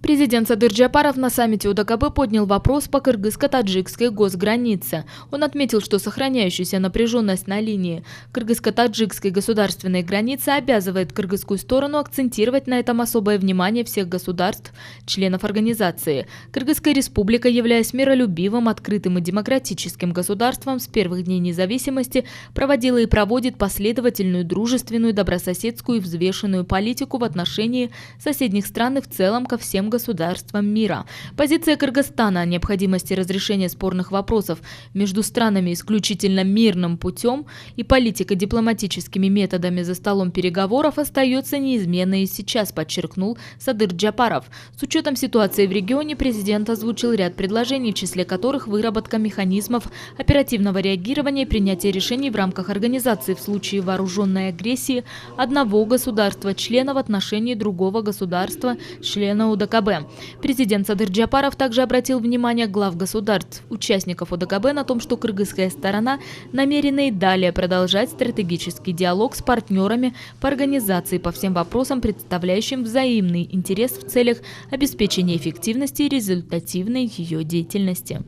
Президент Садыр Джапаров на саммите УДКБ поднял вопрос по кыргызско-таджикской госгранице. Он отметил, что сохраняющаяся напряженность на линии кыргызско-таджикской государственной границы обязывает кыргызскую сторону акцентировать на этом особое внимание всех государств, членов организации. Кыргызская республика, являясь миролюбивым, открытым и демократическим государством с первых дней независимости, проводила и проводит последовательную, дружественную, добрососедскую и взвешенную политику в отношении соседних стран и в целом ко всем государствам мира. Позиция Кыргызстана о необходимости разрешения спорных вопросов между странами исключительно мирным путем и политико-дипломатическими методами за столом переговоров остается неизменной и сейчас, подчеркнул Садыр Джапаров. С учетом ситуации в регионе президент озвучил ряд предложений, в числе которых выработка механизмов оперативного реагирования и принятие решений в рамках организации в случае вооруженной агрессии одного государства-члена в отношении другого государства-члена УДКБ. Президент Садыр Джапаров также обратил внимание глав государств, участников УДКБ на том, что кыргызская сторона намерена и далее продолжать стратегический диалог с партнерами по организации по всем вопросам, представляющим взаимный интерес в целях обеспечения эффективности и результативной ее деятельности.